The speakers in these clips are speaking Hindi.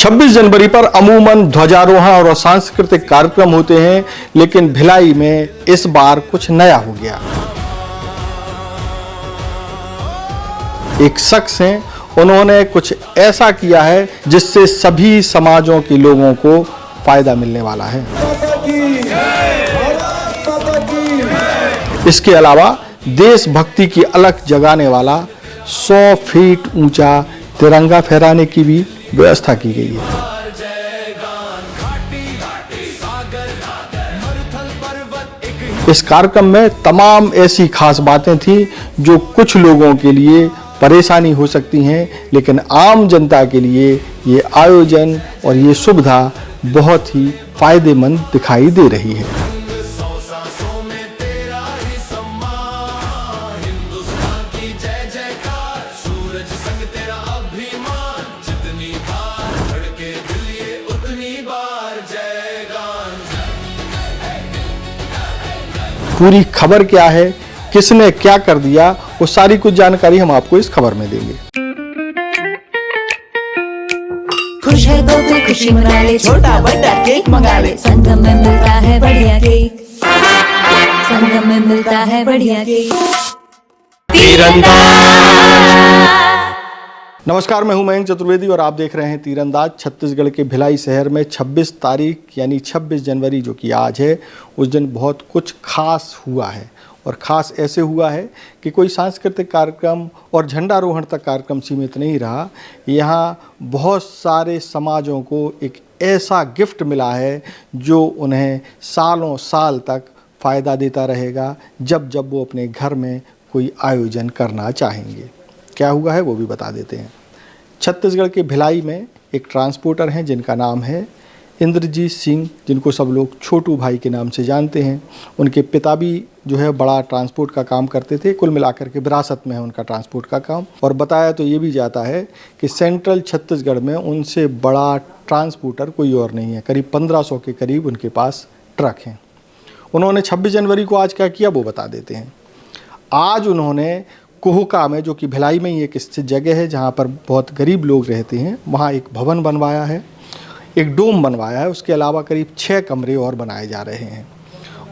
26 जनवरी पर अमूमन ध्वजारोहण और सांस्कृतिक कार्यक्रम होते हैं, लेकिन भिलाई में इस बार कुछ नया हो गया। एक शख्स हैं, उन्होंने कुछ ऐसा किया है जिससे सभी समाजों के लोगों को फायदा मिलने वाला है। इसके अलावा देशभक्ति की अलख जगाने वाला 100 फीट ऊंचा तिरंगा फहराने की भी व्यवस्था की गई है। इस कार्यक्रम में तमाम ऐसी खास बातें थी जो कुछ लोगों के लिए परेशानी हो सकती हैं, लेकिन आम जनता के लिए ये आयोजन और ये सुविधा बहुत ही फायदेमंद दिखाई दे रही है। पूरी खबर क्या है, किसने क्या कर दिया, वो सारी कुछ जानकारी हम आपको इस खबर में देंगे। खुश है तो फिर खुशी मना ले, छोटा बड़ा केक मंगा ले, संगम में मिलता है बढ़िया केक, संगम में मिलता है बढ़िया केक। नमस्कार, मैं हूं मयंक चतुर्वेदी और आप देख रहे हैं तीरंदाज। छत्तीसगढ़ के भिलाई शहर में 26 तारीख यानी 26 जनवरी जो कि आज है, उस दिन बहुत कुछ खास हुआ है। और ख़ास ऐसे हुआ है कि कोई सांस्कृतिक कार्यक्रम और झंडारोहण तक कार्यक्रम सीमित नहीं रहा। यहाँ बहुत सारे समाजों को एक ऐसा गिफ्ट मिला है जो उन्हें सालों साल तक फ़ायदा देता रहेगा, जब जब वो अपने घर में कोई आयोजन करना चाहेंगे। क्या हुआ है वो भी बता देते हैं। छत्तीसगढ़ के भिलाई में एक ट्रांसपोर्टर हैं जिनका नाम है इंद्रजीत सिंह, जिनको सब लोग छोटू भाई के नाम से जानते हैं। उनके पिता भी जो है बड़ा ट्रांसपोर्ट का काम करते थे। कुल मिलाकर के विरासत में है उनका ट्रांसपोर्ट का काम। और बताया तो ये भी जाता है कि सेंट्रल छत्तीसगढ़ में उनसे बड़ा ट्रांसपोर्टर कोई और नहीं है। करीब 1500 के करीब उनके पास ट्रक हैं। उन्होंने 26 जनवरी को आज क्या किया वो बता देते हैं। आज उन्होंने कोहका में, जो कि भिलाई में ही एक स्थित जगह है जहाँ पर बहुत गरीब लोग रहते हैं, वहाँ एक भवन बनवाया है, एक डोम बनवाया है। उसके अलावा करीब 6 कमरे और बनाए जा रहे हैं।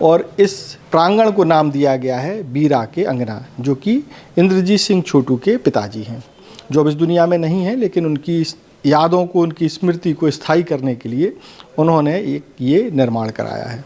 और इस प्रांगण को नाम दिया गया है बीरा के अंगना, जो कि इंद्रजीत सिंह छोटू के पिताजी हैं, जो अब इस दुनिया में नहीं है, लेकिन उनकी यादों को, उनकी स्मृति को स्थायी करने के लिए उन्होंने ये निर्माण कराया है।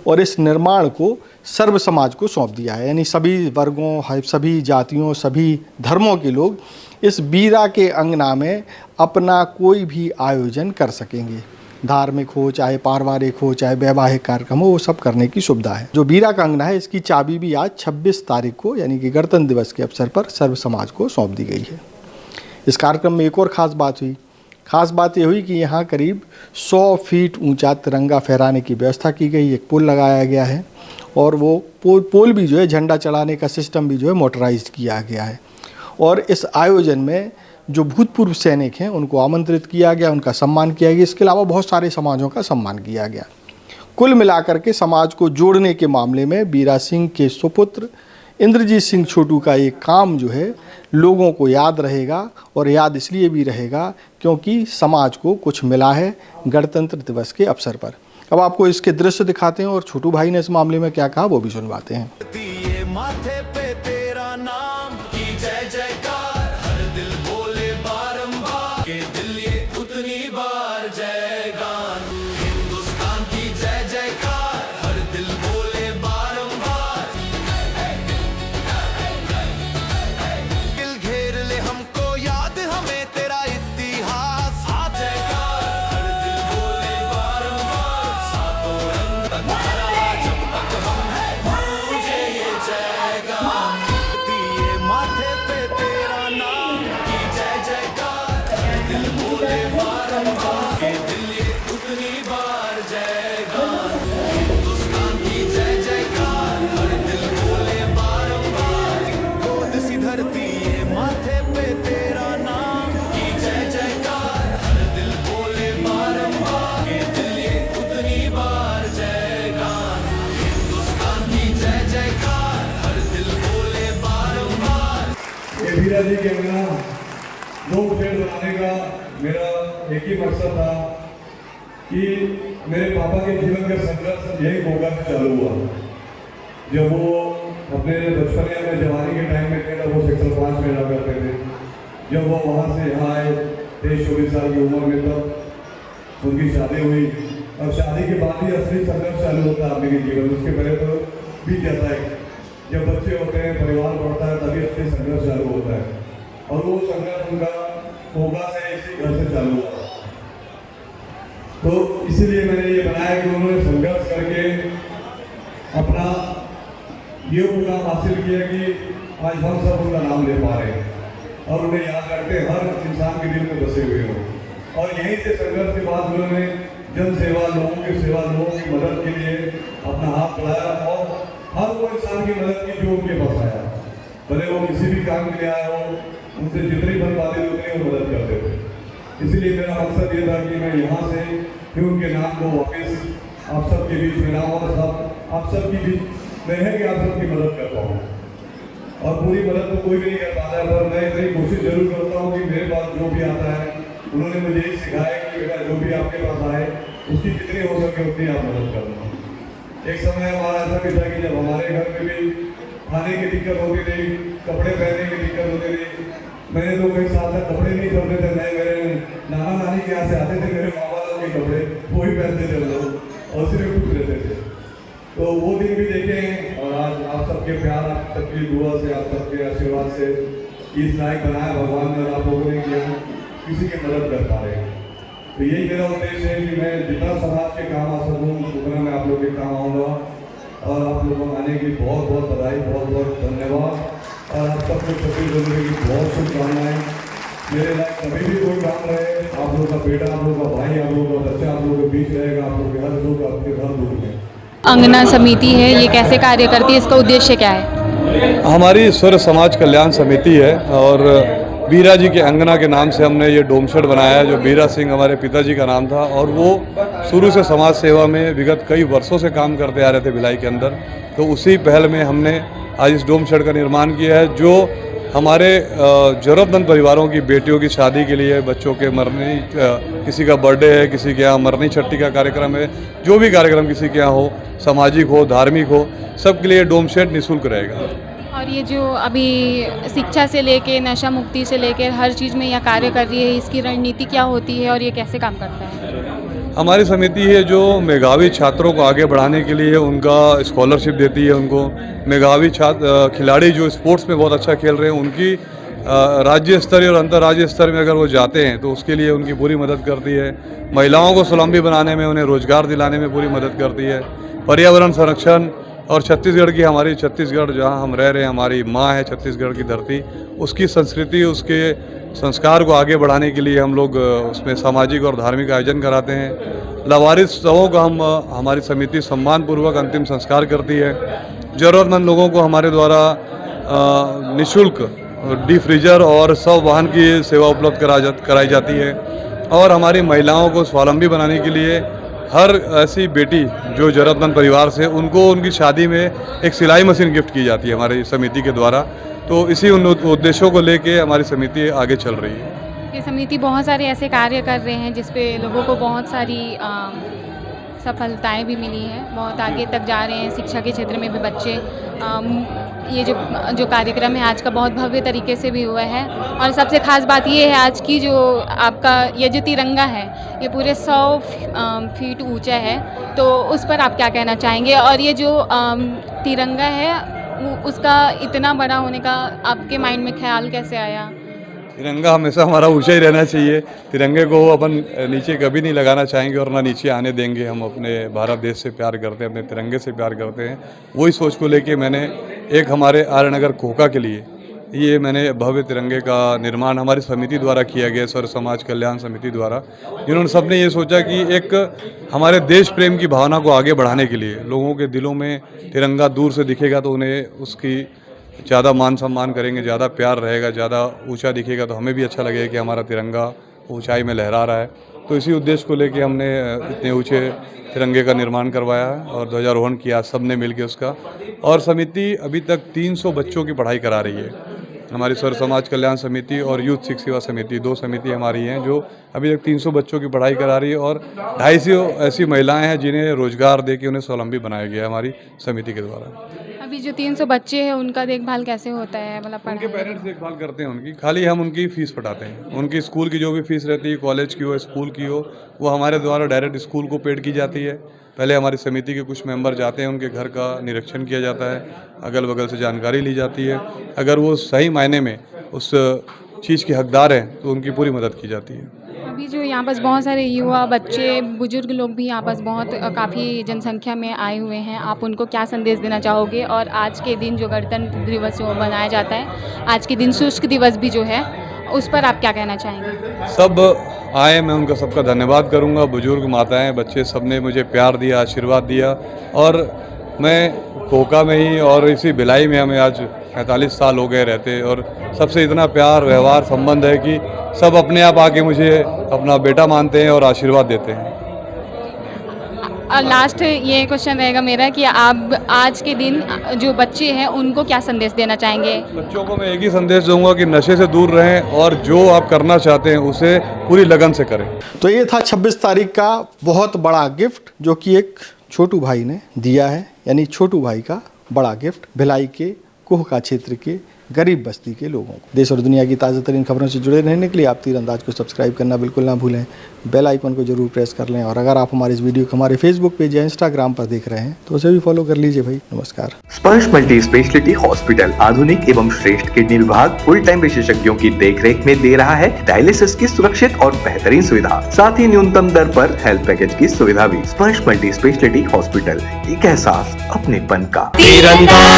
और इस निर्माण को सर्व समाज को सौंप दिया है, यानी सभी वर्गों, सभी जातियों, सभी धर्मों के लोग इस बीरा के अंगना में अपना कोई भी आयोजन कर सकेंगे। धार्मिक हो, चाहे पारिवारिक हो, चाहे वैवाहिक कार्यक्रम हो, वो सब करने की सुविधा है। जो बीरा का अंगना है, इसकी चाबी भी आज 26 तारीख को यानी कि गणतंत्र दिवस के अवसर पर सर्व समाज को सौंप दी गई है। इस कार्यक्रम में एक और ख़ास बात हुई। ख़ास बात ये हुई कि यहाँ करीब 100 फीट ऊंचा तिरंगा फहराने की व्यवस्था की गई। एक पोल लगाया गया है और वो पोल भी जो है, झंडा चढ़ाने का सिस्टम भी जो है मोटराइज्ड किया गया है। और इस आयोजन में जो भूतपूर्व सैनिक हैं उनको आमंत्रित किया गया, उनका सम्मान किया गया। इसके अलावा बहुत सारे समाजों का सम्मान किया गया। कुल मिलाकर के समाज को जोड़ने के मामले में बीरा सिंह के सुपुत्र इंद्रजीत सिंह छोटू का ये काम जो है लोगों को याद रहेगा। और याद इसलिए भी रहेगा क्योंकि समाज को कुछ मिला है गणतंत्र दिवस के अवसर पर। अब आपको इसके दृश्य दिखाते हैं और छोटू भाई ने इस मामले में क्या कहा वो भी सुनवाते हैं। बीरा जी के अंगना लोक खेल बनाने का मेरा एक ही मकसद था कि मेरे पापा के जीवन का संघर्ष यही गोगा से चालू हुआ। जब वो अपने बचपन में जवानी के टाइम में थे तब वो सेक्टर 5 में रहा करते थे। जब वो वहाँ से यहाँ आए 23-24 साल की उम्र में, तब उनकी शादी हुई और शादी के बाद ही असली संघर्ष चालू होता है आदमी के जीवन। उसके पहले तो बीत जाता है, जब बच्चे होते हैं, परिवार बढ़ता है, तभी असली संघर्ष चालू होता है। और वो संघर्ष उनका होगा से इसी घर से चालू हुआ। तो इसीलिए मैंने ये बनाया कि उन्होंने संघर्ष करके अपना ये मुकाम हासिल किया कि आज हम सब उनका नाम ले पा रहे हैं और उन्हें याद करते हर इंसान के दिल में बसे हुए हो। और यहीं से संघर्ष के बाद उन्होंने जन सेवा, लोगों की सेवा, लोगों की मदद के लिए अपना हाथ बढ़ाया और हर वो इंसान की मदद की जो उनके पास आया, भले वो किसी भी काम के लिए आया हो, उनसे जितनी बन पाते थे उतनी वो मदद करते थे। इसीलिए मेरा मकसद ये था कि मैं यहाँ से फिर उनके नाम को वापस आप सबके बीच में लाऊं और सब आप सबके बीच में है कि आप सबकी मदद कर पाऊँ। और पूरी मदद तो कोई भी नहीं कर पाता है, पर मैं इतनी कोशिश जरूर करता हूँ कि मेरे पास जो भी आता है, उन्होंने मुझे यही सिखाया कि बेटा जो भी आपके पास आए उसकी जितनी हो सके उतनी आप मदद करना। एक समय हमारा ऐसा भी था कि जब हमारे घर में भी खाने की दिक्कत होती थी, कपड़े पहनने की दिक्कत होती थी, मैंने तो कई साल तक कपड़े नहीं खरीदते थे। मैं मेरे नाना नानी के यहाँ से आते थे, मेरे माँ बाप के कपड़े वो ही पहनते थे लोग और सिर्फ खुश रहते थे। तो वो दिन भी देखे हैं और आज आप सबके प्यार, आप सबकी दुआ से, आप सबके आशीर्वाद से इस लायक बनाया भगवान ने और आप लोगों ने किया किसी की मदद कर पा रहे हैं। तो यही मेरा उद्देश्य है कि मैं जितना समाज के काम आ सकूँ उतना मैं आप लोग के काम आऊँगा। और आप लोगों को आने की बहुत बहुत बधाई, बहुत बहुत धन्यवाद और आप सबको 26 जनवरी की बहुत शुभकामनाएं। मेरे लायक कभी भी कोई काम रहे, आप लोगों का बेटा, आप लोगों का भाई, आप लोगों का बच्चा आप लोगों के बीच रहेगा, आप लोग के हर दुख आपके हर दुख में। अंगना समिति है, ये कैसे कार्य करती है, इसका उद्देश्य क्या है? हमारी स्वर समाज कल्याण समिति है और बीरा जी के अंगना के नाम से हमने ये डोम शेड बनाया है, जो बीरा सिंह हमारे पिताजी का नाम था और वो शुरू से समाज सेवा में विगत कई वर्षों से काम करते आ रहे थे भिलाई के अंदर। तो उसी पहल में हमने आज इस डोम शेड का निर्माण किया है, जो हमारे ज़रूरतमंद परिवारों की बेटियों की शादी के लिए, बच्चों के मरने, किसी का बर्थडे है, किसी के यहाँ मरनी छट्टी का कार्यक्रम है, जो भी कार्यक्रम किसी के यहाँ हो, सामाजिक हो, धार्मिक हो, सबके लिए डोम शेड निःशुल्क रहेगा। और ये जो अभी शिक्षा से लेके नशा मुक्ति से लेकर हर चीज़ में यह कार्य कर रही है, इसकी रणनीति क्या होती है और ये कैसे काम करता है? हमारी समिति है जो मेधावी छात्रों को आगे बढ़ाने के लिए उनका स्कॉलरशिप देती है। उनको मेधावी छात्र खिलाड़ी जो स्पोर्ट्स में बहुत अच्छा खेल रहे हैं, उनकी राज्य स्तरीय और अंतर्राज्यीय स्तर में अगर वो जाते हैं तो उसके लिए उनकी पूरी मदद करती है। महिलाओं को स्वावलंबी बनाने में, उन्हें रोजगार दिलाने में पूरी मदद करती है। पर्यावरण संरक्षण और छत्तीसगढ़ की, हमारी छत्तीसगढ़ जहाँ हम रह रहे हैं, हमारी माँ है छत्तीसगढ़ की धरती, उसकी संस्कृति, उसके संस्कार को आगे बढ़ाने के लिए हम लोग उसमें सामाजिक और धार्मिक आयोजन कराते हैं। लावारिस शवों का हमारी समिति सम्मानपूर्वक अंतिम संस्कार करती है। ज़रूरतमंद लोगों को हमारे द्वारा निःशुल्क डीप फ्रीजर और शव वाहन की सेवा उपलब्ध कराई जाती है। और हमारी महिलाओं को स्वावलंबी बनाने के लिए हर ऐसी बेटी जो ज़रूरतमंद परिवार से, उनको उनकी शादी में एक सिलाई मशीन गिफ्ट की जाती है हमारी समिति के द्वारा। तो इसी उन उद्देश्यों को लेके हमारी समिति आगे चल रही है। ये समिति बहुत सारे ऐसे कार्य कर रहे हैं जिसपे लोगों को बहुत सारी सफलताएं भी मिली हैं, बहुत आगे तक जा रहे हैं। शिक्षा के क्षेत्र में भी बच्चे, ये जो कार्यक्रम है आज का बहुत भव्य तरीके से भी हुआ है। और सबसे ख़ास बात ये है आज की, जो आपका ये जो तिरंगा है, ये पूरे 100 फीट ऊंचा है। तो उस पर आप क्या कहना चाहेंगे? और ये जो तिरंगा है उसका इतना बड़ा होने का आपके माइंड में ख्याल कैसे आया? तिरंगा हमेशा हमारा ऊंचा ही रहना चाहिए। तिरंगे को अपन नीचे कभी नहीं लगाना चाहेंगे और ना नीचे आने देंगे। हम अपने भारत देश से प्यार करते हैं, अपने तिरंगे से प्यार करते हैं। वही सोच को लेके मैंने एक हमारे आर्यनगर कोका के लिए ये मैंने भव्य तिरंगे का निर्माण हमारी समिति द्वारा किया गया, स्वर समाज कल्याण समिति द्वारा, जिन्होंने सबने ये सोचा कि एक हमारे देश प्रेम की भावना को आगे बढ़ाने के लिए लोगों के दिलों में तिरंगा दूर से दिखेगा तो उन्हें उसकी ज़्यादा मान सम्मान करेंगे, ज़्यादा प्यार रहेगा, ज़्यादा ऊंचा दिखेगा तो हमें भी अच्छा लगेगा कि हमारा तिरंगा ऊंचाई में लहरा रहा है। तो इसी उद्देश्य को लेके हमने इतने ऊंचे तिरंगे का निर्माण करवाया है और ध्वजारोहण किया सब ने मिलकर उसका। और समिति अभी तक 300 बच्चों की पढ़ाई करा रही है। हमारी सर्व समाज कल्याण समिति और यूथ सिख सेवा समिति, 2 समिति हमारी हैं जो अभी तक 300 बच्चों की पढ़ाई करा रही है और 250 ऐसी महिलाएं हैं जिन्हें रोजगार देके उन्हें स्वावलंबी बनाया गया है हमारी समिति के द्वारा। अभी जो 300 बच्चे हैं उनका देखभाल कैसे होता है, मतलब उनके पढ़ाई? पेरेंट्स देखभाल करते हैं उनकी, खाली हम उनकी फ़ीस पटाते हैं। उनकी स्कूल की जो भी फ़ीस रहती है, कॉलेज की हो, स्कूल की हो, वो हमारे द्वारा डायरेक्ट स्कूल को पेड की जाती है। पहले हमारी समिति के कुछ मेंबर जाते हैं, उनके घर का निरीक्षण किया जाता है, अगल बगल से जानकारी ली जाती है। अगर वो सही मायने में उस चीज़ के हकदार हैं तो उनकी पूरी मदद की जाती है। अभी जो यहाँ पास बहुत सारे युवा, बच्चे, बुजुर्ग लोग भी यहाँ पास बहुत काफ़ी जनसंख्या में आए हुए हैं, आप उनको क्या संदेश देना चाहोगे? और आज के दिन जो गणतंत्र दिवस जो मनाया जाता है, आज के दिन शुष्क दिवस भी जो है, उस पर आप क्या कहना चाहेंगे? सब आए, मैं उनका सबका धन्यवाद करूंगा। बुजुर्ग, माताएं, बच्चे, सब ने मुझे प्यार दिया, आशीर्वाद दिया और मैं कोका में ही और इसी भिलाई में हमें आज 45 साल हो गए रहते और सबसे इतना प्यार, व्यवहार, संबंध है कि सब अपने आप आके मुझे अपना बेटा मानते हैं और आशीर्वाद देते हैं। और लास्ट ये क्वेश्चन रहेगा मेरा कि आप आज के दिन जो बच्चे हैं उनको क्या संदेश देना चाहेंगे? बच्चों को मैं एक ही संदेश दूंगा कि नशे से दूर रहें और जो आप करना चाहते हैं उसे पूरी लगन से करें। तो ये था 26 तारीख का बहुत बड़ा गिफ्ट जो कि एक छोटू भाई ने दिया है, यानी छोटू भाई का बड़ा गिफ्ट भिलाई के कोहका क्षेत्र के गरीब बस्ती के लोगों को। देश और दुनिया की ताज़ा तरीन खबरों से जुड़े रहने के लिए आप तीरंदाज को सब्सक्राइब करना बिल्कुल ना भूलें, बेल आइकन को जरूर प्रेस कर लें और अगर आप हमारे इस वीडियो को हमारे फेसबुक पेज या इंस्टाग्राम पर देख रहे हैं तो उसे भी फॉलो कर लीजिए भाई। नमस्कार। स्पर्श मल्टी स्पेशलिटी हॉस्पिटल आधुनिक एवं श्रेष्ठ किडनी विभाग फुल टाइम विशेषज्ञों की देखरेख में दे रहा है डायलिसिस की सुरक्षित और बेहतरीन सुविधा, साथ ही न्यूनतम दर पर हेल्थ पैकेज की सुविधा भी। स्पर्श मल्टी स्पेशलिटी हॉस्पिटल, एक एहसास अपनेपन का। तीरंदाज।